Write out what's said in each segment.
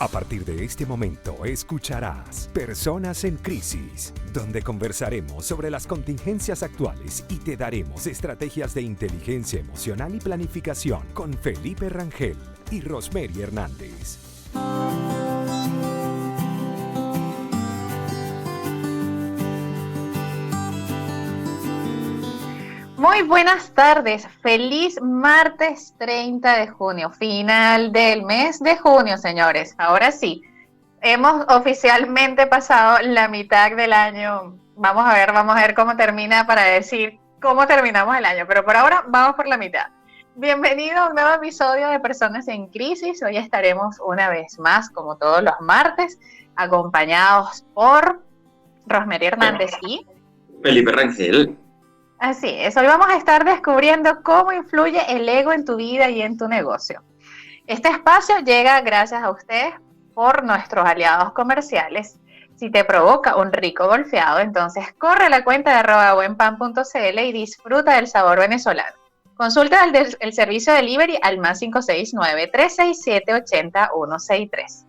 A partir de este momento escucharás Personas en Crisis, donde conversaremos sobre las contingencias actuales y te daremos estrategias de inteligencia emocional y planificación con Felipe Rangel y Rosemary Hernández. Muy buenas tardes, feliz martes 30 de junio, final del mes de junio, señores. Ahora sí, hemos oficialmente pasado la mitad del año. Vamos a ver cómo termina para decir cómo terminamos el año, pero por ahora vamos por la mitad. Bienvenido a un nuevo episodio de Personas en Crisis. Hoy estaremos una vez más, como todos los martes, acompañados por Rosemary Hernández y Felipe Rangel. Así es, hoy vamos a estar descubriendo cómo influye el ego en tu vida y en tu negocio. Este espacio llega gracias a ustedes por nuestros aliados comerciales. Si te provoca un rico golfeado, entonces corre a la cuenta de @buenpan.cl y disfruta del sabor venezolano. Consulta el servicio delivery al más 569-367-80163.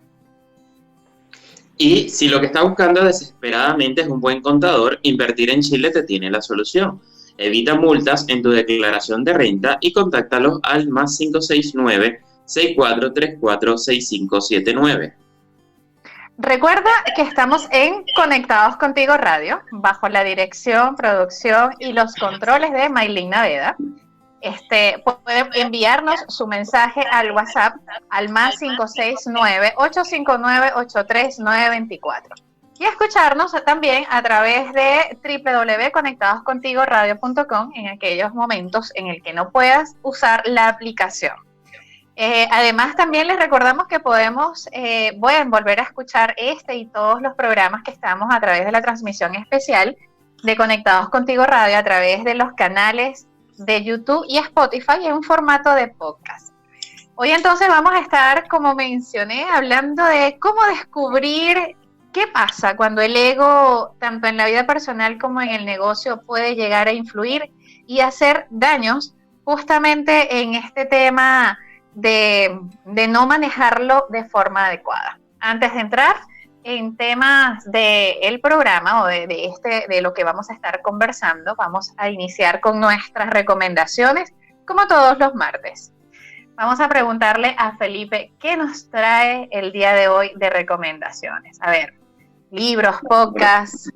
Y si lo que estás buscando desesperadamente es un buen contador, Invertir en Chile te tiene la solución. Evita multas en tu declaración de renta y contáctalos al más 569-6434-6579. Recuerda que estamos en Conectados Contigo Radio, bajo la dirección, producción y los controles de Maylin Naveda. Pueden enviarnos su mensaje al WhatsApp al más 569-859-83924. Y escucharnos también a través de www.conectadoscontigoradio.com en aquellos momentos en el que no puedas usar la aplicación. Además, también les recordamos que pueden volver a escuchar este y todos los programas que estamos a través de la transmisión especial de Conectados Contigo Radio a través de los canales de YouTube y Spotify en un formato de podcast. Hoy entonces vamos a estar, como mencioné, hablando de cómo descubrir qué pasa cuando el ego, tanto en la vida personal como en el negocio, puede llegar a influir y hacer daños justamente en este tema de no manejarlo de forma adecuada. Antes de entrar en temas del programa o de lo que vamos a estar conversando, vamos a iniciar con nuestras recomendaciones, como todos los martes. Vamos a preguntarle a Felipe qué nos trae el día de hoy de recomendaciones. A ver, libros, podcasts.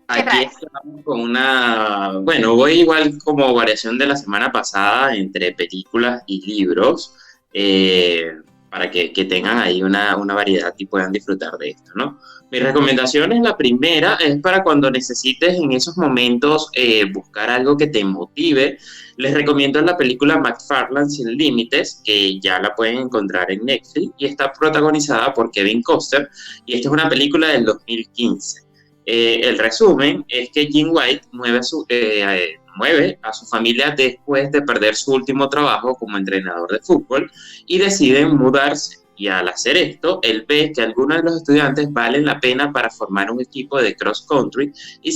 Aquí estamos con voy igual como variación de la semana pasada entre películas y libros, para que tengan ahí una variedad y puedan disfrutar de esto, ¿no? Mis recomendaciones, la primera es para cuando necesites en esos momentos buscar algo que te motive. Les recomiendo la película McFarland Sin Límites, que ya la pueden encontrar en Netflix y está protagonizada por Kevin Costner, y esta es una película del 2015. El resumen es que Jim White mueve a su familia después de perder su último trabajo como entrenador de fútbol y deciden mudarse. Y al hacer esto, él ve que algunos de los estudiantes valen la pena para formar un equipo de cross country y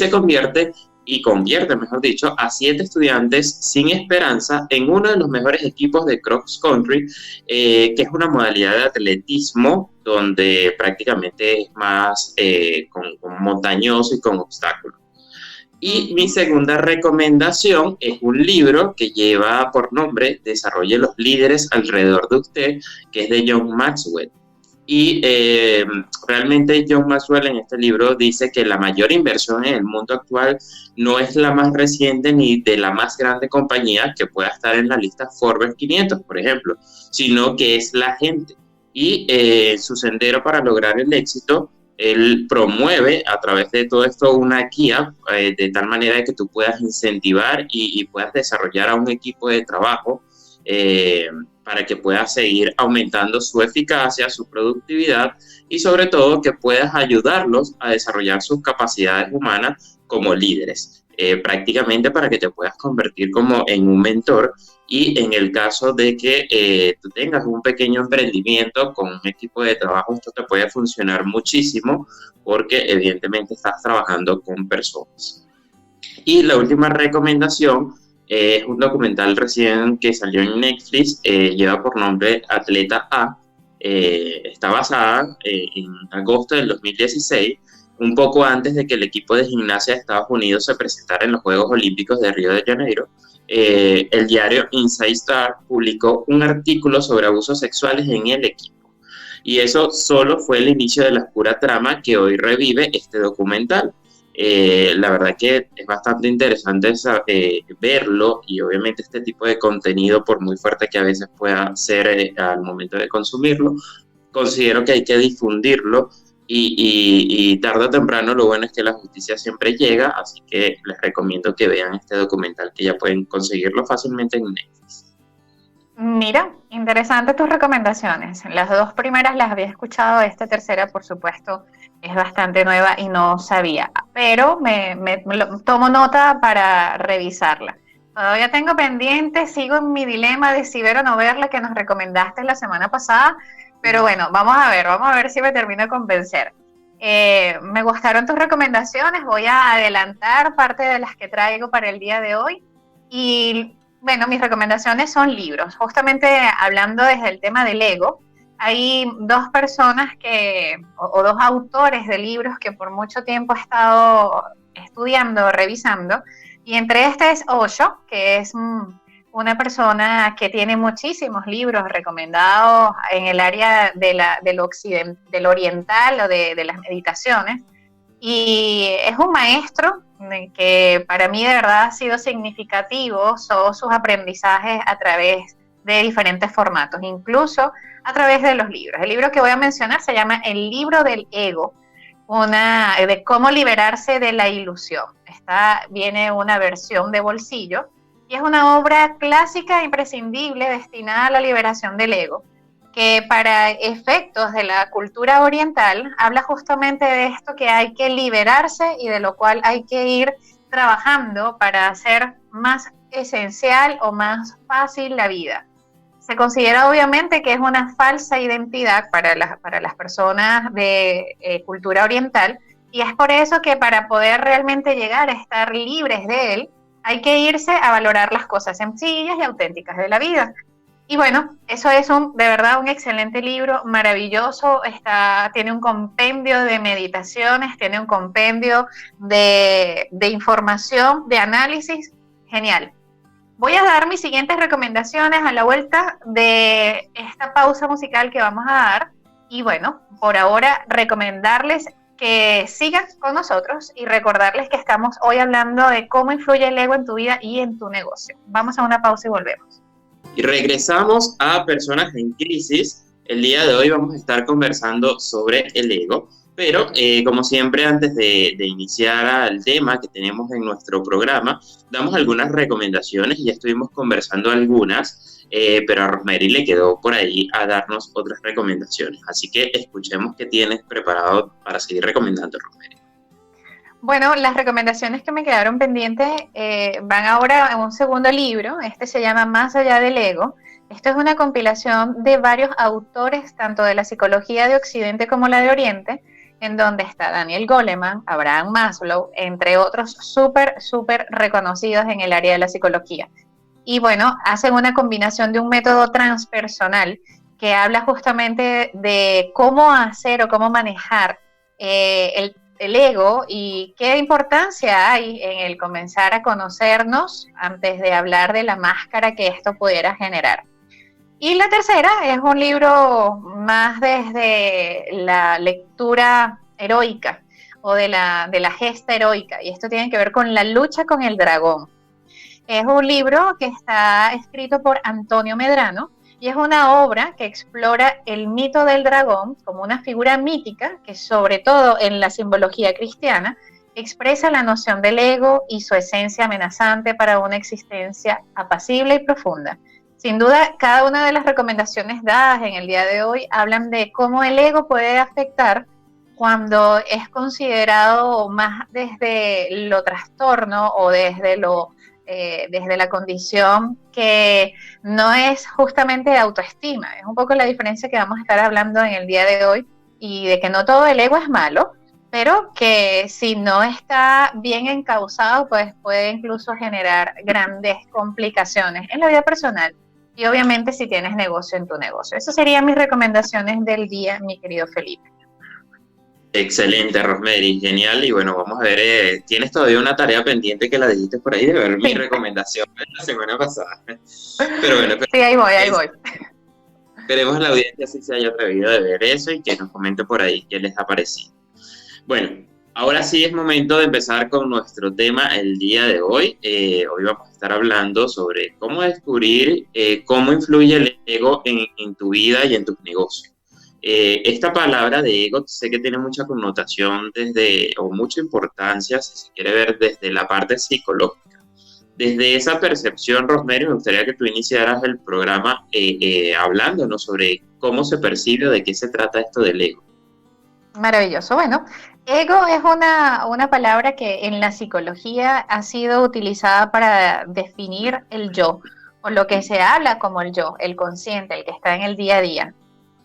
convierte, mejor dicho, a 7 estudiantes sin esperanza en uno de los mejores equipos de cross country, que es una modalidad de atletismo donde prácticamente es más con montañoso y con obstáculos. Y mi segunda recomendación es un libro que lleva por nombre Desarrolle los líderes alrededor de usted, que es de John Maxwell. Y realmente John Maxwell en este libro dice que la mayor inversión en el mundo actual no es la más reciente ni de la más grande compañía que pueda estar en la lista Forbes 500, por ejemplo, sino que es la gente. Y su sendero para lograr el éxito, él promueve a través de todo esto una guía de tal manera que tú puedas incentivar y puedas desarrollar a un equipo de trabajo para que puedas seguir aumentando su eficacia, su productividad y sobre todo que puedas ayudarlos a desarrollar sus capacidades humanas como líderes, prácticamente para que te puedas convertir como en un mentor. Y en el caso de que tú tengas un pequeño emprendimiento con un equipo de trabajo, esto te puede funcionar muchísimo porque evidentemente estás trabajando con personas. Y la última recomendación es un documental recién que salió en Netflix, lleva por nombre Atleta A. está basada en agosto del 2016, un poco antes de que el equipo de gimnasia de Estados Unidos se presentara en los Juegos Olímpicos de Río de Janeiro. El diario Inside Star publicó un artículo sobre abusos sexuales en el equipo. Y eso solo fue el inicio de la oscura trama que hoy revive este documental. La verdad que es bastante interesante verlo, y obviamente este tipo de contenido, por muy fuerte que a veces pueda ser al momento de consumirlo, considero que hay que difundirlo, y tarde o temprano lo bueno es que la justicia siempre llega, así que les recomiendo que vean este documental, que ya pueden conseguirlo fácilmente en Netflix. Mira, interesante tus recomendaciones. Las dos primeras las había escuchado, esta tercera, por supuesto, es bastante nueva y no sabía, pero tomo nota para revisarla. Todavía tengo pendiente, sigo en mi dilema de si ver o no verla que nos recomendaste la semana pasada, pero bueno, vamos a ver si me termino de convencer. Me gustaron tus recomendaciones, voy a adelantar parte de las que traigo para el día de hoy y bueno, mis recomendaciones son libros. Justamente hablando desde el tema del ego, hay dos personas o dos autores de libros que por mucho tiempo he estado estudiando, revisando, y entre este es Osho, que es una persona que tiene muchísimos libros recomendados en el área del oriental o de las meditaciones, y es un maestro que para mí de verdad ha sido significativo sus aprendizajes a través de diferentes formatos, incluso a través de los libros. El libro que voy a mencionar se llama El libro del ego, de cómo liberarse de la ilusión. Viene una versión de bolsillo y es una obra clásica e imprescindible destinada a la liberación del ego, que para efectos de la cultura oriental habla justamente de esto, que hay que liberarse y de lo cual hay que ir trabajando para hacer más esencial o más fácil la vida. Se considera obviamente que es una falsa identidad para las personas de cultura oriental, y es por eso que para poder realmente llegar a estar libres de él, hay que irse a valorar las cosas sencillas y auténticas de la vida. Y bueno, eso es de verdad un excelente libro, maravilloso. Tiene un compendio de meditaciones, tiene un compendio de información, de análisis, genial. Voy a dar mis siguientes recomendaciones a la vuelta de esta pausa musical que vamos a dar. Y bueno, por ahora recomendarles que sigan con nosotros y recordarles que estamos hoy hablando de cómo influye el ego en tu vida y en tu negocio. Vamos a una pausa y volvemos. Y regresamos a Personas en Crisis. El día de hoy vamos a estar conversando sobre el ego, pero como siempre, antes de iniciar el tema que tenemos en nuestro programa, damos algunas recomendaciones. Ya estuvimos conversando algunas, pero a Rosemary le quedó por ahí a darnos otras recomendaciones. Así que escuchemos qué tienes preparado para seguir recomendando, Rosemary. Bueno, las recomendaciones que me quedaron pendientes van ahora a un segundo libro. Este se llama Más allá del ego. Esto es una compilación de varios autores, tanto de la psicología de Occidente como la de Oriente, en donde está Daniel Goleman, Abraham Maslow, entre otros súper reconocidos en el área de la psicología. Y bueno, hacen una combinación de un método transpersonal que habla justamente de cómo hacer o cómo manejar el ego y qué importancia hay en el comenzar a conocernos antes de hablar de la máscara que esto pudiera generar. Y la tercera es un libro más desde la lectura heroica o de la gesta heroica, y esto tiene que ver con la lucha con el dragón. Es un libro que está escrito por Antonio Medrano y es una obra que explora el mito del dragón como una figura mítica que, sobre todo en la simbología cristiana, expresa la noción del ego y su esencia amenazante para una existencia apacible y profunda. Sin duda, cada una de las recomendaciones dadas en el día de hoy hablan de cómo el ego puede afectar cuando es considerado más desde lo trastorno o desde la condición que no es justamente de autoestima. Es un poco la diferencia que vamos a estar hablando en el día de hoy, y de que no todo el ego es malo, pero que si no está bien encauzado, pues puede incluso generar grandes complicaciones en la vida personal y obviamente si tienes negocio en tu negocio. Esas serían mis recomendaciones del día, mi querido Felipe. Excelente, Rosemary, genial. Y bueno, vamos a ver, tienes todavía una tarea pendiente que la dijiste por ahí de ver mi recomendación de la semana pasada. Pero bueno, sí, ahí voy. Esperemos a la audiencia si se haya atrevido a ver eso y que nos comente por ahí qué les ha parecido. Bueno, ahora sí es momento de empezar con nuestro tema el día de hoy. Hoy vamos a estar hablando sobre cómo descubrir cómo influye el ego en tu vida y en tus negocios. Esta palabra de ego sé que tiene mucha connotación o mucha importancia, si se quiere ver desde la parte psicológica. Desde esa percepción, Rosemary, me gustaría que tú iniciaras el programa hablándonos sobre cómo se percibe o de qué se trata esto del ego. Maravilloso. Bueno, ego es una palabra que en la psicología ha sido utilizada para definir el yo, o lo que se habla como el yo, el consciente, el que está en el día a día.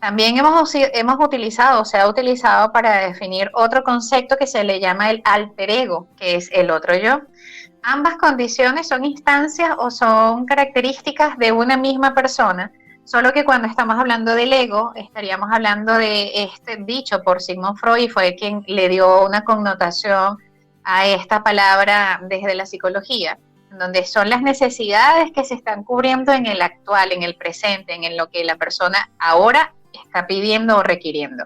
También hemos utilizado, se ha utilizado para definir otro concepto que se le llama el alter ego, que es el otro yo. Ambas condiciones son instancias o son características de una misma persona, solo que cuando estamos hablando del ego, estaríamos hablando de este dicho por Sigmund Freud, fue quien le dio una connotación a esta palabra desde la psicología, donde son las necesidades que se están cubriendo en el actual, en el presente, en lo que la persona ahora está pidiendo o requiriendo.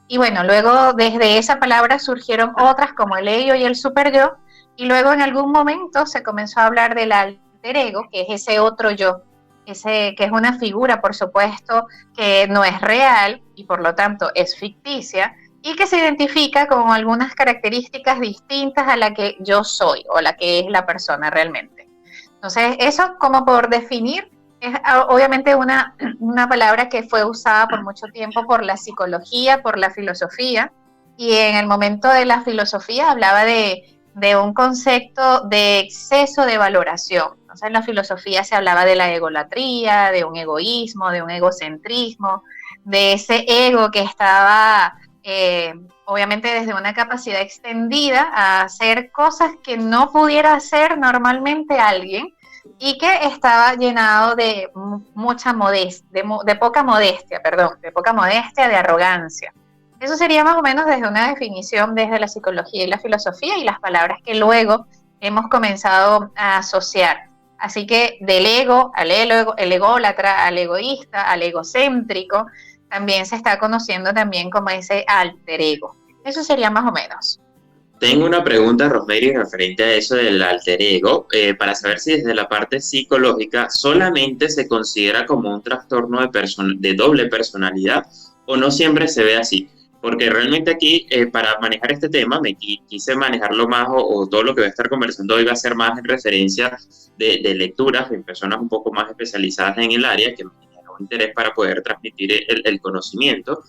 Y bueno, luego desde esa palabra surgieron otras como el ello y el superyo, y luego en algún momento se comenzó a hablar del alter ego, que es ese otro yo, que es una figura, por supuesto, que no es real y por lo tanto es ficticia, y que se identifica con algunas características distintas a la que yo soy o la que es la persona realmente. Entonces, eso como por definir, es obviamente una palabra que fue usada por mucho tiempo por la psicología, por la filosofía, y en el momento de la filosofía hablaba de un concepto de exceso de valoración. Entonces en la filosofía se hablaba de la egolatría, de un egoísmo, de un egocentrismo, de ese ego que estaba obviamente desde una capacidad extendida a hacer cosas que no pudiera hacer normalmente alguien, y que estaba llenado de mucha modestia, de poca modestia, de arrogancia. Eso sería más o menos desde una definición desde la psicología y la filosofía y las palabras que luego hemos comenzado a asociar. Así que del ego al el ególatra, al egoísta, al egocéntrico, también se está conociendo también como ese alter ego. Eso sería más o menos. Tengo una pregunta, Rosemary, referente a eso del alter ego, para saber si desde la parte psicológica solamente se considera como un trastorno de doble personalidad o no siempre se ve así. Porque realmente aquí, para manejar este tema, me quise manejarlo más o todo lo que voy a estar conversando hoy va a ser más en referencia de lecturas en personas un poco más especializadas en el área que me generó interés para poder transmitir el conocimiento.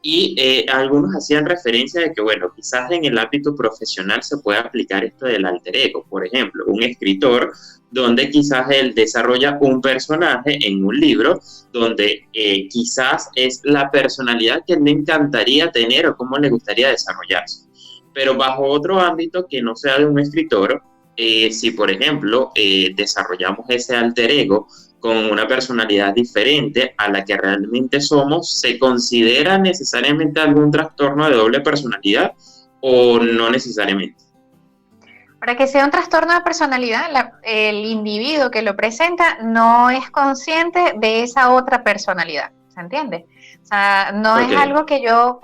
Y algunos hacían referencia de que, bueno, quizás en el ámbito profesional se puede aplicar esto del alter ego. Por ejemplo, un escritor donde quizás él desarrolla un personaje en un libro donde quizás es la personalidad que le encantaría tener o cómo le gustaría desarrollarse. Pero bajo otro ámbito que no sea de un escritor, si por ejemplo desarrollamos ese alter ego con una personalidad diferente a la que realmente somos, ¿se considera necesariamente algún trastorno de doble personalidad o no necesariamente? Para que sea un trastorno de personalidad, el individuo que lo presenta no es consciente de esa otra personalidad, ¿se entiende? O sea, no es algo que yo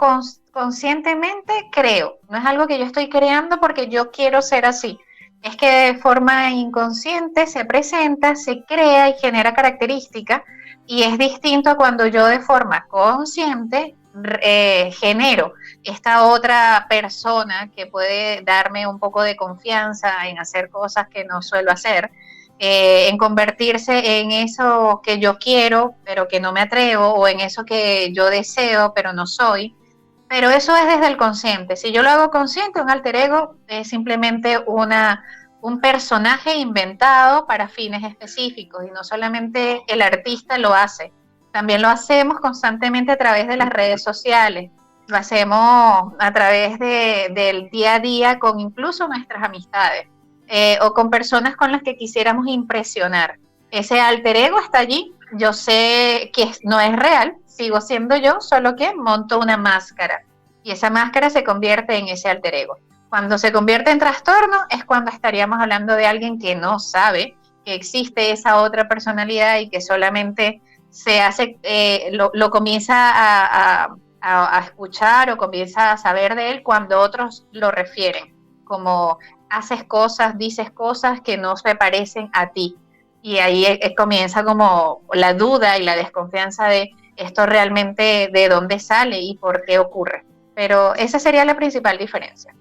conscientemente creo, no es algo que yo estoy creando porque yo quiero ser así. Es que de forma inconsciente se presenta, se crea y genera características, y es distinto a cuando yo de forma consciente genero esta otra persona que puede darme un poco de confianza en hacer cosas que no suelo hacer, en convertirse en eso que yo quiero pero que no me atrevo, o en eso que yo deseo pero no soy. Pero eso es desde el consciente. Si yo lo hago consciente, un alter ego es simplemente un personaje inventado para fines específicos, y no solamente el artista lo hace, también lo hacemos constantemente a través de las redes sociales, lo hacemos a través del día a día con incluso nuestras amistades o con personas con las que quisiéramos impresionar. Ese alter ego está allí yo sé que no es real, sigo siendo yo, solo que monto una máscara y esa máscara se convierte en ese alter ego. Cuando se convierte en trastorno es cuando estaríamos hablando de alguien que no sabe que existe esa otra personalidad y que solamente se hace, lo comienza a escuchar o comienza a saber de él cuando otros lo refieren, como haces cosas, dices cosas que no se parecen a ti. Y ahí comienza como la duda y la desconfianza de esto realmente de dónde sale y por qué ocurre. Pero esa sería la principal diferencia.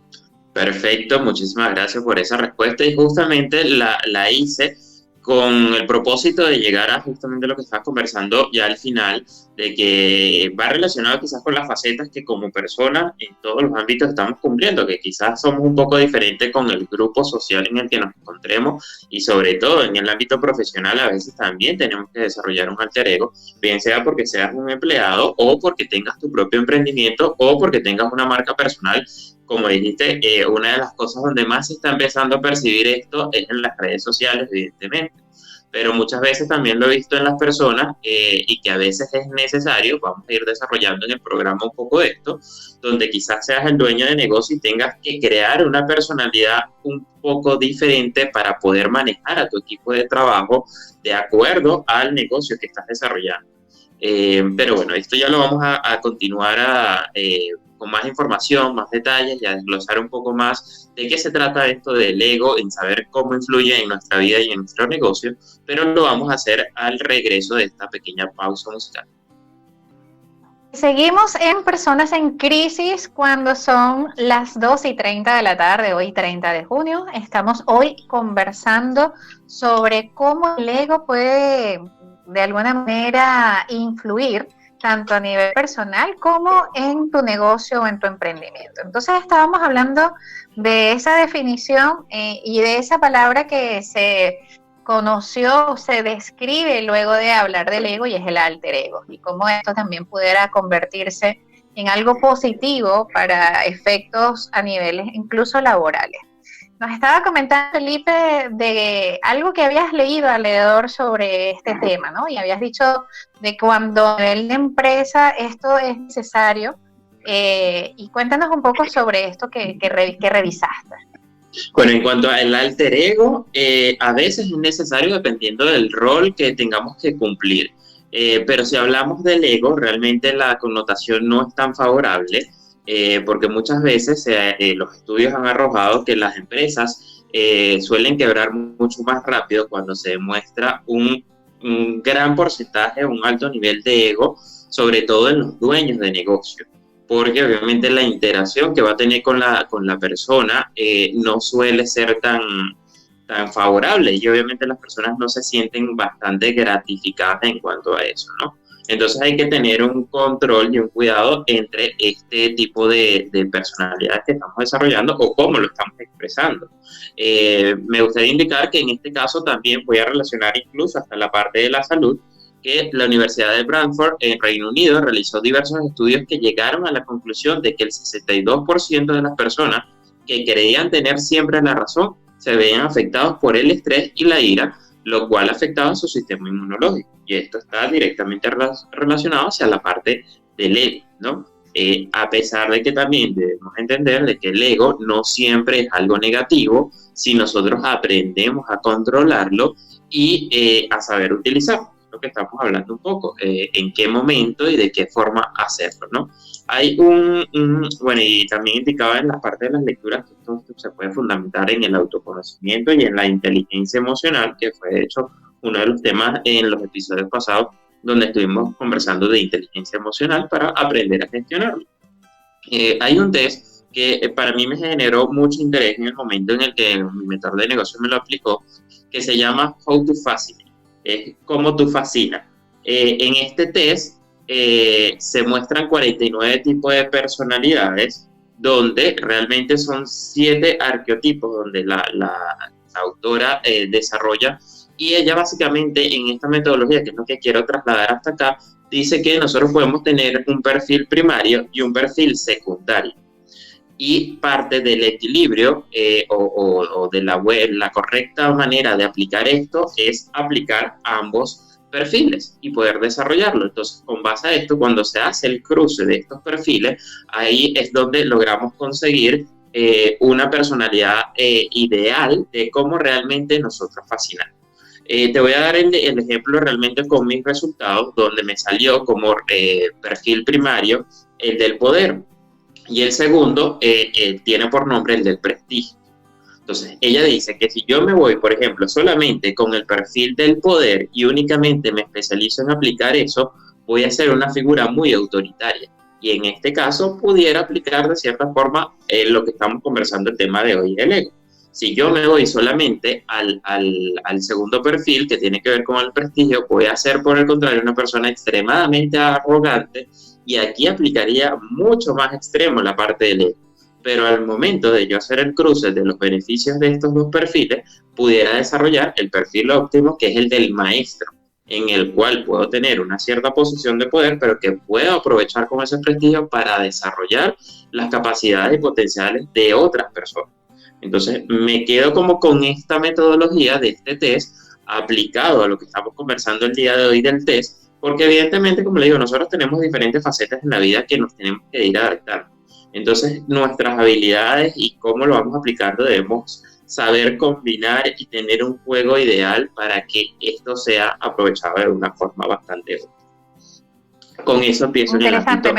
Perfecto, muchísimas gracias por esa respuesta y justamente la hice con el propósito de llegar a justamente lo que estás conversando ya al final, de que va relacionado quizás con las facetas que como personas en todos los ámbitos estamos cumpliendo, que quizás somos un poco diferentes con el grupo social en el que nos encontremos y sobre todo en el ámbito profesional a veces también tenemos que desarrollar un alter ego, bien sea porque seas un empleado o porque tengas tu propio emprendimiento o porque tengas una marca personal. Como dijiste, una de las cosas donde más se está empezando a percibir esto es en las redes sociales, evidentemente, pero muchas veces también lo he visto en las personas y que a veces es necesario, vamos a ir desarrollando en el programa un poco de esto, donde quizás seas el dueño de negocio y tengas que crear una personalidad un poco diferente para poder manejar a tu equipo de trabajo de acuerdo al negocio que estás desarrollando. Pero bueno, esto ya lo vamos a continuar con más información, más detalles y a desglosar un poco más de qué se trata esto del ego, en saber cómo influye en nuestra vida y en nuestro negocio, pero lo vamos a hacer al regreso de esta pequeña pausa musical. Seguimos en Personas en Crisis cuando son las 2:30 de la tarde, hoy 30 de junio. Estamos hoy conversando sobre cómo el ego puede de alguna manera influir tanto a nivel personal como en tu negocio o en tu emprendimiento. Entonces estábamos hablando de esa definición y de esa palabra que se conoció, se describe luego de hablar del ego y es el alter ego y cómo esto también pudiera convertirse en algo positivo para efectos a niveles incluso laborales. Nos estaba comentando, Felipe, de algo que habías leído alrededor sobre este tema, ¿no? Y habías dicho de cuando a nivel de empresa esto es necesario. Y cuéntanos un poco sobre esto que revisaste. Bueno, en cuanto al alter ego, a veces es necesario dependiendo del rol que tengamos que cumplir. Pero si hablamos del ego, realmente la connotación no es tan favorable. Porque muchas veces los estudios han arrojado que las empresas suelen quebrar mucho más rápido cuando se demuestra un gran porcentaje, un alto nivel de ego, sobre todo en los dueños de negocio, porque obviamente la interacción que va a tener con la persona no suele ser tan favorable y obviamente las personas no se sienten bastante gratificadas en cuanto a eso, ¿no? Entonces hay que tener un control y un cuidado entre este tipo de personalidades que estamos desarrollando o cómo lo estamos expresando. Me gustaría indicar que en este caso también voy a relacionar incluso hasta la parte de la salud, que la Universidad de Bradford en Reino Unido realizó diversos estudios que llegaron a la conclusión de que el 62% de las personas que creían tener siempre la razón se veían afectados por el estrés y la ira, lo cual afectaba su sistema inmunológico. Y esto está directamente relacionado hacia la parte del ego, ¿no? A pesar de que también debemos entender de que el ego no siempre es algo negativo si nosotros aprendemos a controlarlo y a saber utilizarlo. Es lo que estamos hablando un poco, en qué momento y de qué forma hacerlo, ¿no? Hay bueno, y también indicaba en la parte de las lecturas que esto se puede fundamentar en el autoconocimiento y en la inteligencia emocional, que fue de hecho uno de los temas en los episodios pasados donde estuvimos conversando de inteligencia emocional para aprender a gestionarlo. Hay un test que para mí me generó mucho interés en el momento en el que mi mentor de negocio me lo aplicó, que se llama How to Fascinate, es cómo tú fascinas. En este test se muestran 49 tipos de personalidades, donde realmente son 7 arqueotipos, donde la autora desarrolla, y ella básicamente en esta metodología, que es lo que quiero trasladar hasta acá, dice que nosotros podemos tener un perfil primario y un perfil secundario. Y parte del equilibrio o de la correcta manera de aplicar esto es aplicar ambos perfiles y poder desarrollarlo. Entonces, con base a esto, cuando se hace el cruce de estos perfiles, ahí es donde logramos conseguir una personalidad ideal de cómo realmente nosotros fascinamos. Te voy a dar el ejemplo realmente con mis resultados, donde me salió como perfil primario el del poder y el segundo tiene por nombre el del prestigio. Entonces, ella dice que si yo me voy, por ejemplo, solamente con el perfil del poder y únicamente me especializo en aplicar eso, voy a ser una figura muy autoritaria. Y en este caso, pudiera aplicar de cierta forma lo que estamos conversando el tema de hoy, el ego. Si yo me voy solamente al segundo perfil, que tiene que ver con el prestigio, voy a ser, por el contrario, una persona extremadamente arrogante y aquí aplicaría mucho más extremo la parte del ego. Pero al momento de yo hacer el cruce de los beneficios de estos dos perfiles, pudiera desarrollar el perfil óptimo, que es el del maestro, en el cual puedo tener una cierta posición de poder, pero que puedo aprovechar con ese prestigio para desarrollar las capacidades y potenciales de otras personas. Entonces, me quedo como con esta metodología de este test aplicado a lo que estamos conversando el día de hoy del test, porque evidentemente, como le digo, nosotros tenemos diferentes facetas en la vida que nos tenemos que ir adaptando. Entonces, nuestras habilidades y cómo lo vamos aplicando debemos saber combinar y tener un juego ideal para que esto sea aprovechado de una forma bastante útil. Con eso empiezo. Interesante,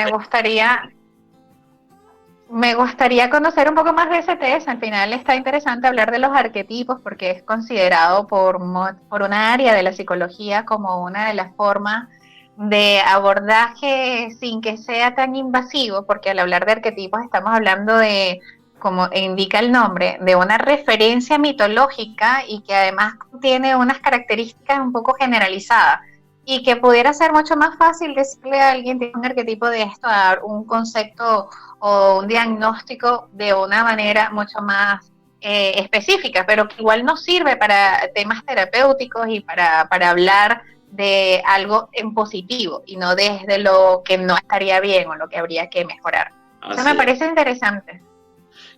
me gustaría conocer un poco más de ese test. Al final está interesante hablar de los arquetipos porque es considerado por una área de la psicología como una de las formas de abordaje sin que sea tan invasivo, porque al hablar de arquetipos estamos hablando de, como indica el nombre, de una referencia mitológica y que además tiene unas características un poco generalizadas y que pudiera ser mucho más fácil decirle a alguien tiene un arquetipo de esto, a dar un concepto o un diagnóstico de una manera mucho más específica, pero que igual nos sirve para temas terapéuticos y para hablar de algo en positivo y no desde lo que no estaría bien o lo que habría que mejorar. Eso me parece interesante.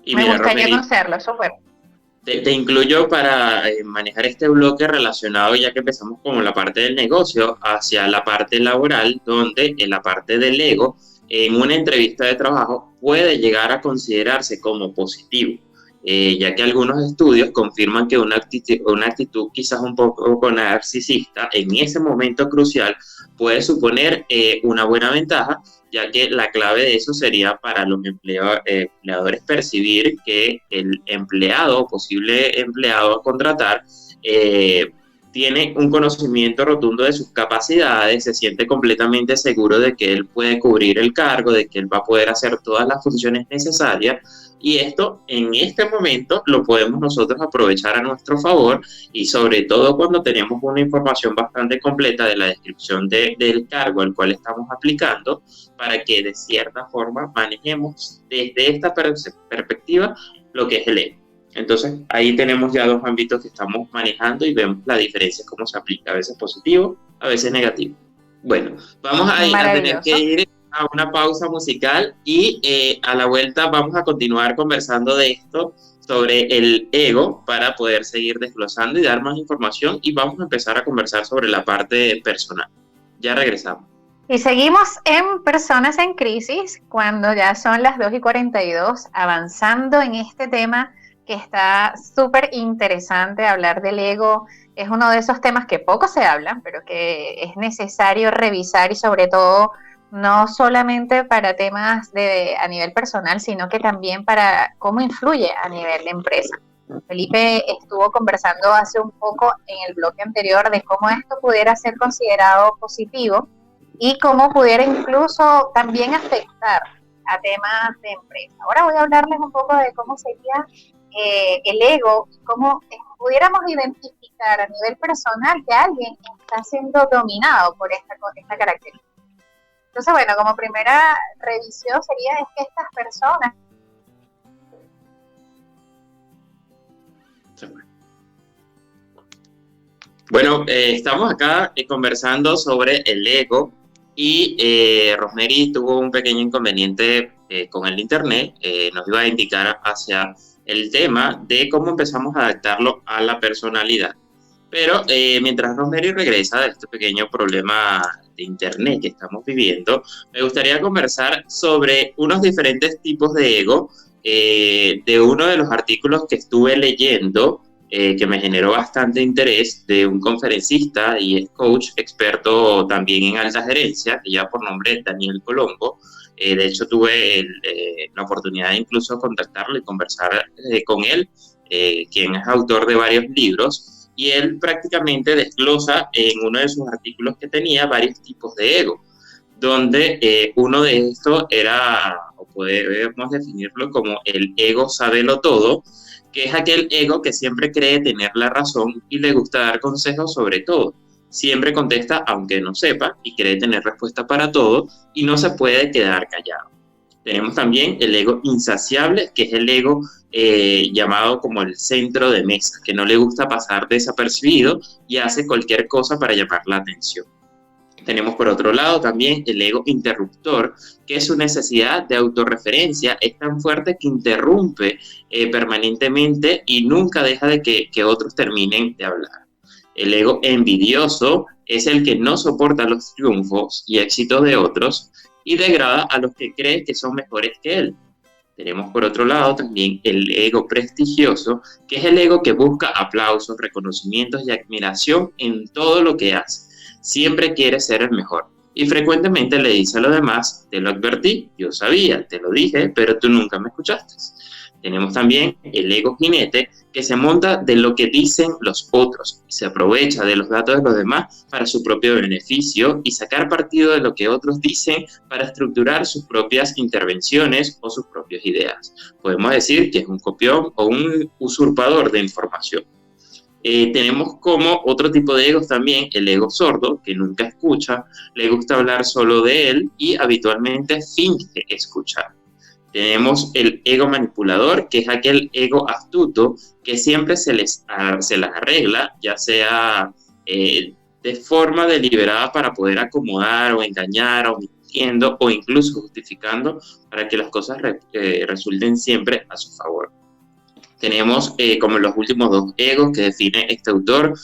Y me gustaría conocerlo, eso fue. Te incluyo para manejar este bloque relacionado, ya que empezamos con la parte del negocio, hacia la parte laboral, donde en la parte del ego, en una entrevista de trabajo, puede llegar a considerarse como positivo. Ya que algunos estudios confirman que una actitud quizás un poco narcisista en ese momento crucial puede suponer una buena ventaja, ya que la clave de eso sería para los empleadores percibir que el empleado o posible empleado a contratar tiene un conocimiento rotundo de sus capacidades, se siente completamente seguro de que él puede cubrir el cargo, de que él va a poder hacer todas las funciones necesarias. Y esto, en este momento, lo podemos nosotros aprovechar a nuestro favor y sobre todo cuando tenemos una información bastante completa de la descripción del cargo al cual estamos aplicando, para que de cierta forma manejemos desde esta perspectiva lo que es el ego. Entonces, ahí tenemos ya dos ámbitos que estamos manejando y vemos la diferencia, cómo se aplica, a veces positivo, a veces negativo. Bueno, vamos a tener que ir a una pausa musical y a la vuelta vamos a continuar conversando de esto sobre el ego para poder seguir desglosando y dar más información y vamos a empezar a conversar sobre la parte personal. Ya regresamos. Y seguimos en Personas en Crisis cuando ya son las 2:42, avanzando en este tema que está súper interesante. Hablar del ego es uno de esos temas que poco se hablan, pero que es necesario revisar y sobre todo no solamente para temas a nivel personal, sino que también para cómo influye a nivel de empresa. Felipe estuvo conversando hace un poco en el bloque anterior de cómo esto pudiera ser considerado positivo y cómo pudiera incluso también afectar a temas de empresa. Ahora voy a hablarles un poco de cómo sería el ego y cómo pudiéramos identificar a nivel personal que alguien está siendo dominado por esta característica. Entonces, bueno, como primera revisión sería es que estas personas... Bueno, estamos acá conversando sobre el ego y Rosemary tuvo un pequeño inconveniente con el internet, nos iba a indicar hacia el tema de cómo empezamos a adaptarlo a la personalidad. Pero mientras Rosemary regresa de este pequeño problema de internet que estamos viviendo, me gustaría conversar sobre unos diferentes tipos de ego de uno de los artículos que estuve leyendo que me generó bastante interés de un conferencista y es coach experto también en alta gerencia, que lleva por nombre Daniel Colombo. De hecho, tuve la oportunidad de incluso contactarlo y conversar con él, quien es autor de varios libros. Y él prácticamente desglosa en uno de sus artículos que tenía varios tipos de ego, donde uno de estos era, o podemos definirlo como el ego sabelo todo, que es aquel ego que siempre cree tener la razón y le gusta dar consejos sobre todo. Siempre contesta aunque no sepa y cree tener respuesta para todo y no se puede quedar callado. Tenemos también el ego insaciable, que es el ego llamado como el centro de mesa, que no le gusta pasar desapercibido y hace cualquier cosa para llamar la atención. Tenemos por otro lado también el ego interruptor, que es su necesidad de autorreferencia es tan fuerte que interrumpe permanentemente y nunca deja de que otros terminen de hablar. El ego envidioso es el que no soporta los triunfos y éxitos de otros y degrada a los que cree que son mejores que él. Tenemos por otro lado también el ego prestigioso, que es el ego que busca aplausos, reconocimientos y admiración en todo lo que hace. Siempre quiere ser el mejor y frecuentemente le dice a los demás, te lo advertí, yo sabía, te lo dije, pero tú nunca me escuchaste. Tenemos también el ego jinete, que se monta de lo que dicen los otros y se aprovecha de los datos de los demás para su propio beneficio y sacar partido de lo que otros dicen para estructurar sus propias intervenciones o sus propias ideas. Podemos decir que es un copión o un usurpador de información. Tenemos como otro tipo de egos también el ego sordo, que nunca escucha, le gusta hablar solo de él y habitualmente finge escuchar. Tenemos el ego manipulador, que es aquel ego astuto que siempre se las arregla, ya sea de forma deliberada para poder acomodar o engañar o mintiendo o incluso justificando para que las cosas resulten siempre a su favor. Tenemos como los últimos dos egos que define este autor,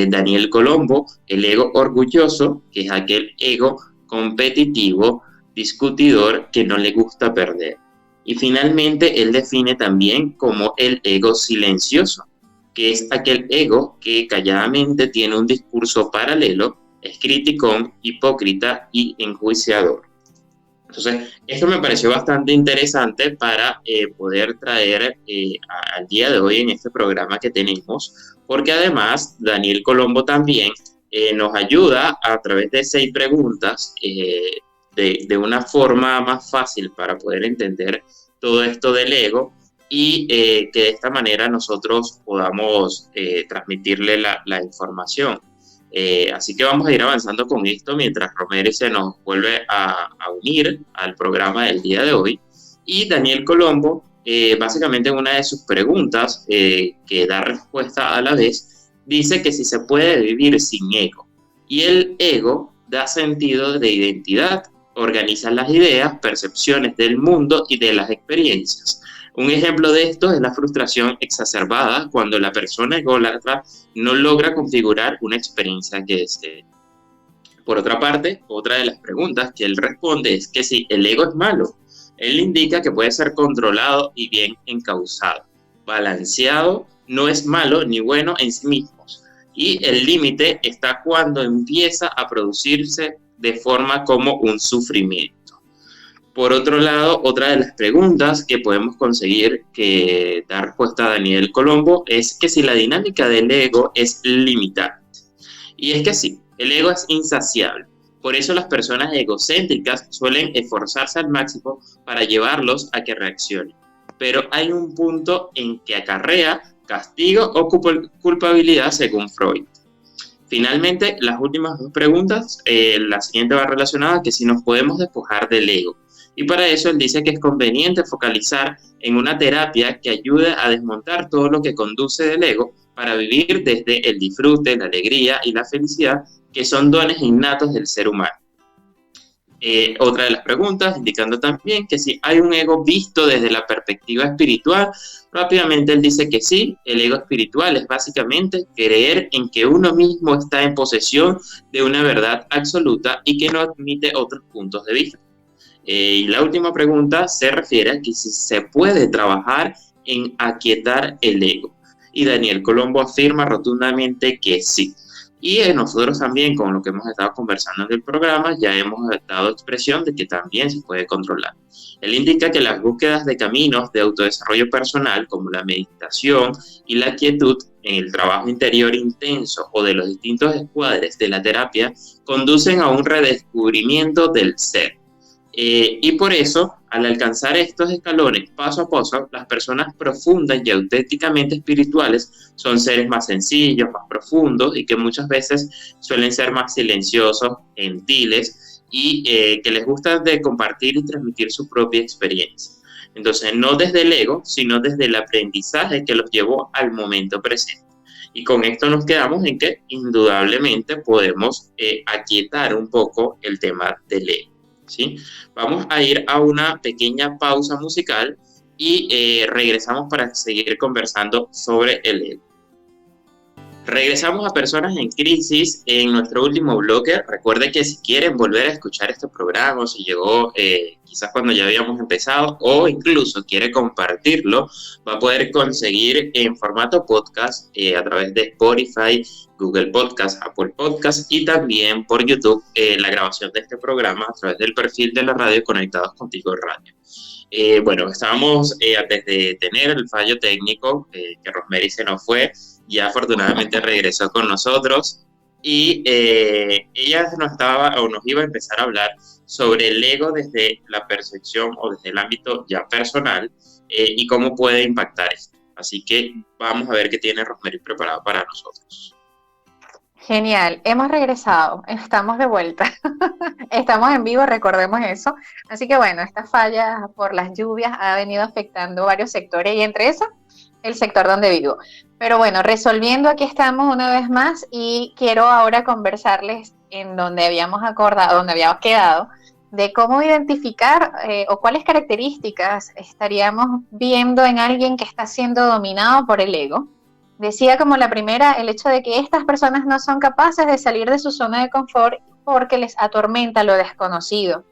Daniel Colombo, el ego orgulloso, que es aquel ego competitivo, discutidor, que no le gusta perder. Y finalmente él define también como el ego silencioso, que es aquel ego que calladamente tiene un discurso paralelo, es criticón, hipócrita y enjuiciador. Entonces, esto me pareció bastante interesante para poder traer al día de hoy en este programa que tenemos, porque además Daniel Colombo también nos ayuda a través de 6 preguntas de una forma más fácil para poder entender todo esto del ego y que de esta manera nosotros podamos transmitirle la información. Así que vamos a ir avanzando con esto mientras Rosemary se nos vuelve a unir al programa del día de hoy. Y Daniel Colombo, básicamente en una de sus preguntas, que da respuesta a la vez, dice que si se puede vivir sin ego. Y el ego da sentido de identidad, organiza las ideas, percepciones del mundo y de las experiencias. Un ejemplo de esto es la frustración exacerbada cuando la persona ególatra no logra configurar una experiencia que desee. Por otra parte, otra de las preguntas que él responde es que si el ego es malo, él indica que puede ser controlado y bien encauzado. Balanceado no es malo ni bueno en sí mismos. Y el límite está cuando empieza a producirse de forma como un sufrimiento. Por otro lado, otra de las preguntas que podemos conseguir que da respuesta a Daniel Colombo es que si la dinámica del ego es limitante. Y es que sí, el ego es insaciable. Por eso las personas egocéntricas suelen esforzarse al máximo para llevarlos a que reaccionen. Pero hay un punto en que acarrea castigo o culpabilidad según Freud. Finalmente, las últimas 2 preguntas, la siguiente va relacionada a que si nos podemos despojar del ego. Y para eso él dice que es conveniente focalizar en una terapia que ayude a desmontar todo lo que conduce del ego para vivir desde el disfrute, la alegría y la felicidad, que son dones innatos del ser humano. Otra de las preguntas, indicando también que si hay un ego visto desde la perspectiva espiritual, rápidamente él dice que sí, el ego espiritual es básicamente creer en que uno mismo está en posesión de una verdad absoluta y que no admite otros puntos de vista. Y la última pregunta se refiere a que si se puede trabajar en aquietar el ego. Y Daniel Colombo afirma rotundamente que sí. Y nosotros también, con lo que hemos estado conversando en el programa, ya hemos dado expresión de que también se puede controlar. Él indica que las búsquedas de caminos de autodesarrollo personal, como la meditación y la quietud, en el trabajo interior intenso o de los distintos escuadres de la terapia, conducen a un redescubrimiento del ser. Y por eso, al alcanzar estos escalones paso a paso, las personas profundas y auténticamente espirituales son seres más sencillos, más profundos y que muchas veces suelen ser más silenciosos, gentiles y que les gusta de compartir y transmitir su propia experiencia. Entonces, no desde el ego, sino desde el aprendizaje que los llevó al momento presente. Y con esto nos quedamos en que indudablemente podemos aquietar un poco el tema del ego. ¿Sí? Vamos a ir a una pequeña pausa musical y regresamos para seguir conversando sobre el ego. Regresamos a Personas en Crisis en nuestro último bloque. Recuerde que si quieren volver a escuchar este programa, si llegó quizás cuando ya habíamos empezado o incluso quiere compartirlo, va a poder conseguir en formato podcast a través de Spotify, Google Podcast, Apple Podcast y también por YouTube la grabación de este programa a través del perfil de la radio Conectados Contigo Radio. Bueno, estábamos antes de tener el fallo técnico, que Rosemary se nos fue, ya afortunadamente regresó con nosotros y ella nos iba a empezar a hablar sobre el ego desde la percepción o desde el ámbito ya personal y cómo puede impactar esto. Así que vamos a ver qué tiene Rosemary preparado para nosotros. Genial, hemos regresado, estamos de vuelta, estamos en vivo, recordemos eso. Así que bueno, esta falla por las lluvias ha venido afectando varios sectores y entre esos el sector donde vivo. Pero bueno, resolviendo, aquí estamos una vez más y quiero ahora conversarles en donde habíamos acordado, donde habíamos quedado, de cómo identificar o cuáles características estaríamos viendo en alguien que está siendo dominado por el ego. Decía como la primera, el hecho de que estas personas no son capaces de salir de su zona de confort porque les atormenta lo desconocido.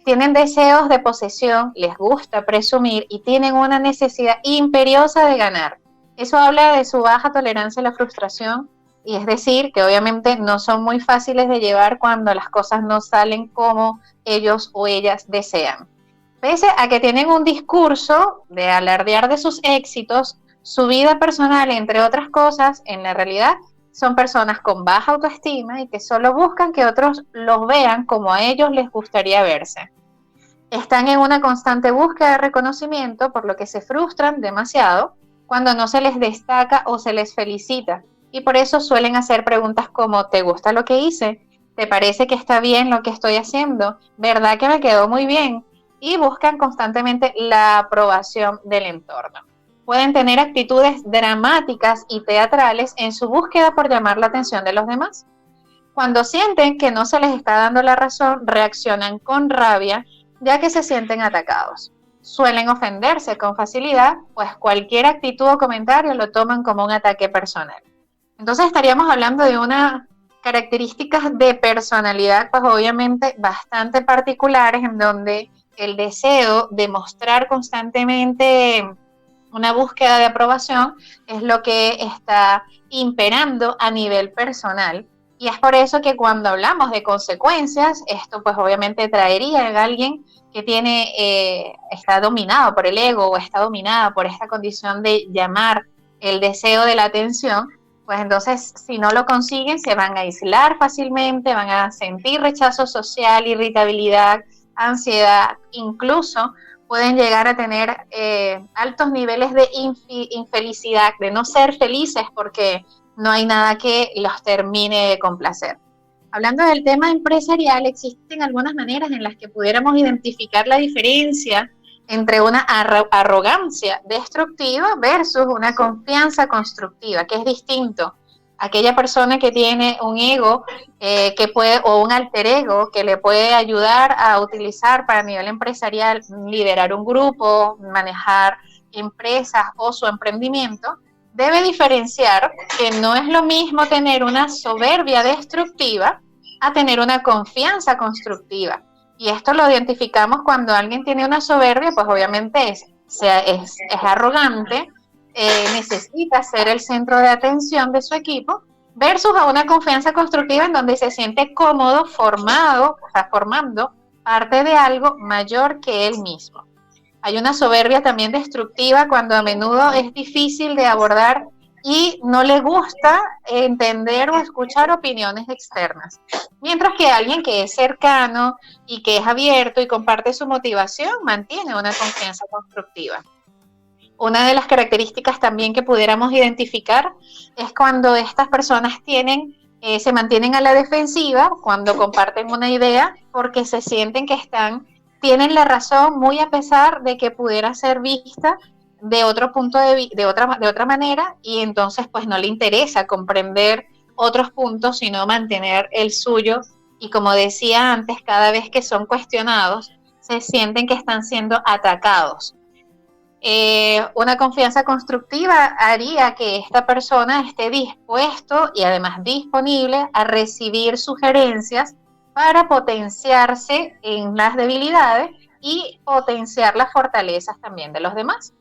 Tienen deseos de posesión, les gusta presumir y tienen una necesidad imperiosa de ganar. Eso habla de su baja tolerancia a la frustración y es decir, que obviamente no son muy fáciles de llevar cuando las cosas no salen como ellos o ellas desean. Pese a que tienen un discurso de alardear de sus éxitos, su vida personal, entre otras cosas, en la realidad son personas con baja autoestima y que solo buscan que otros los vean como a ellos les gustaría verse. Están en una constante búsqueda de reconocimiento, por lo que se frustran demasiado cuando no se les destaca o se les felicita. Y por eso suelen hacer preguntas como, ¿te gusta lo que hice? ¿Te parece que está bien lo que estoy haciendo? ¿Verdad que me quedó muy bien? Y buscan constantemente la aprobación del entorno. Pueden tener actitudes dramáticas y teatrales en su búsqueda por llamar la atención de los demás. Cuando sienten que no se les está dando la razón, reaccionan con rabia, ya que se sienten atacados. Suelen ofenderse con facilidad, pues cualquier actitud o comentario lo toman como un ataque personal. Entonces estaríamos hablando de unas características de personalidad, pues obviamente bastante particulares, en donde el deseo de mostrar constantemente una búsqueda de aprobación es lo que está imperando a nivel personal. Y es por eso que cuando hablamos de consecuencias, esto pues obviamente traería a alguien que está dominado por el ego o está dominada por esta condición de llamar el deseo de la atención, pues entonces si no lo consiguen se van a aislar fácilmente, van a sentir rechazo social, irritabilidad, ansiedad, incluso pueden llegar a tener altos niveles de infelicidad, de no ser felices porque no hay nada que los termine de complacer. Hablando del tema empresarial, existen algunas maneras en las que pudiéramos identificar la diferencia entre una arrogancia destructiva versus una confianza constructiva, que es distinto aquella persona que tiene un ego o un alter ego que le puede ayudar a utilizar para nivel empresarial, liderar un grupo, manejar empresas o su emprendimiento, debe diferenciar que no es lo mismo tener una soberbia destructiva a tener una confianza constructiva. Y esto lo identificamos cuando alguien tiene una soberbia, pues obviamente es arrogante, necesita ser el centro de atención de su equipo, versus a una confianza constructiva en donde se siente cómodo, formando parte de algo mayor que él mismo. Hay una soberbia también destructiva cuando a menudo es difícil de abordar y no le gusta entender o escuchar opiniones externas. Mientras que alguien que es cercano y que es abierto y comparte su motivación, mantiene una confianza constructiva. Una de las características también que pudiéramos identificar es cuando estas personas se mantienen a la defensiva, cuando comparten una idea, porque se sienten que tienen la razón, muy a pesar de que pudiera ser vista de otro punto de otra manera, y entonces pues no le interesa comprender otros puntos, sino mantener el suyo. Y como decía antes, cada vez que son cuestionados, se sienten que están siendo atacados. Una confianza constructiva haría que esta persona esté dispuesto y además disponible a recibir sugerencias para potenciarse en las debilidades y potenciar las fortalezas también de los demás.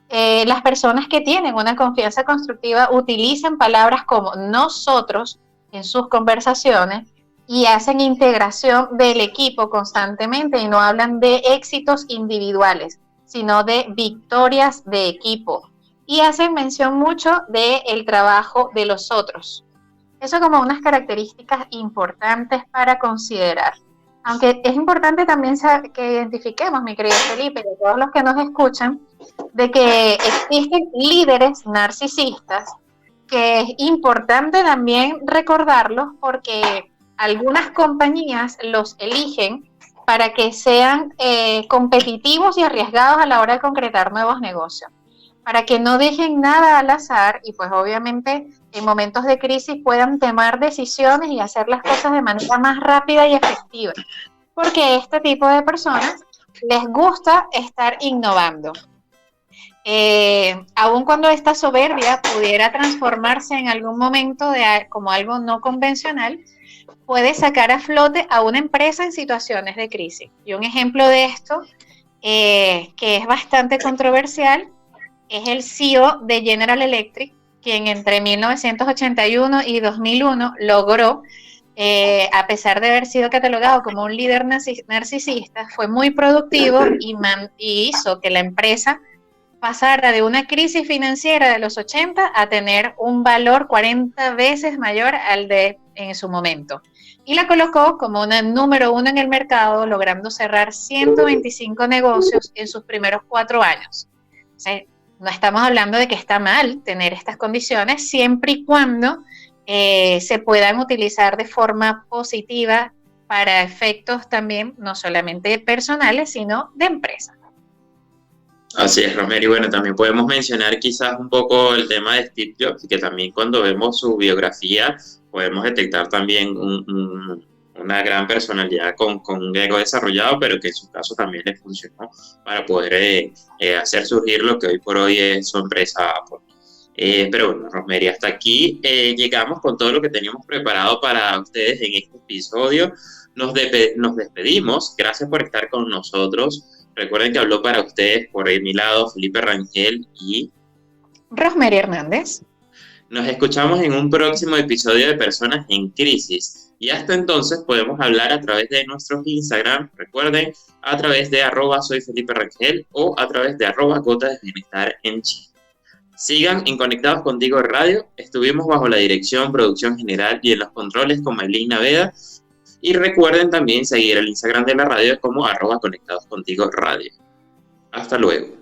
Las personas que tienen una confianza constructiva utilizan palabras como nosotros en sus conversaciones y hacen integración del equipo constantemente y no hablan de éxitos individuales, sino de victorias de equipo, y hacen mención mucho del trabajo de los otros. Eso como unas características importantes para considerar. Aunque es importante también que identifiquemos, mi querido Felipe, y todos los que nos escuchan, de que existen líderes narcisistas, que es importante también recordarlos porque algunas compañías los eligen para que sean competitivos y arriesgados a la hora de concretar nuevos negocios, para que no dejen nada al azar y pues obviamente en momentos de crisis puedan tomar decisiones y hacer las cosas de manera más rápida y efectiva, porque este tipo de personas les gusta estar innovando. Aun cuando esta soberbia pudiera transformarse en algún momento como algo no convencional, puede sacar a flote a una empresa en situaciones de crisis. Y un ejemplo de esto, que es bastante controversial, es el CEO de General Electric, quien entre 1981 y 2001 logró, a pesar de haber sido catalogado como un líder narcisista, fue muy productivo y hizo que la empresa pasara de una crisis financiera de los 80 a tener un valor 40 veces mayor al de en su momento. Y la colocó como una número 1 en el mercado, logrando cerrar 125 negocios en sus primeros 4 años. O sea, no estamos hablando de que está mal tener estas condiciones, siempre y cuando se puedan utilizar de forma positiva para efectos también, no solamente personales, sino de empresa. Así es, Rosemary. Bueno, también podemos mencionar quizás un poco el tema de Steve Jobs, que también cuando vemos su biografía podemos detectar también una gran personalidad con un ego desarrollado, pero que en su caso también le funcionó para poder hacer surgir lo que hoy por hoy es su empresa Apple. Pero bueno, Rosemary, hasta aquí llegamos con todo lo que teníamos preparado para ustedes en este episodio. Nos despedimos. Gracias por estar con nosotros. Recuerden que habló para ustedes por mi lado Felipe Rangel y Rosemary Hernández. Nos escuchamos en un próximo episodio de Personas en Crisis. Y hasta entonces podemos hablar a través de nuestros Instagram. Recuerden, a través de @soyFelipeRangel o a través de @Gotas de Bienestar en Chile. Sigan en Conectados Contigo Radio. Estuvimos bajo la dirección, producción general y en los controles con Maylin Naveda. Y recuerden también seguir el Instagram de la radio como @Conectados Contigo Radio. Hasta luego.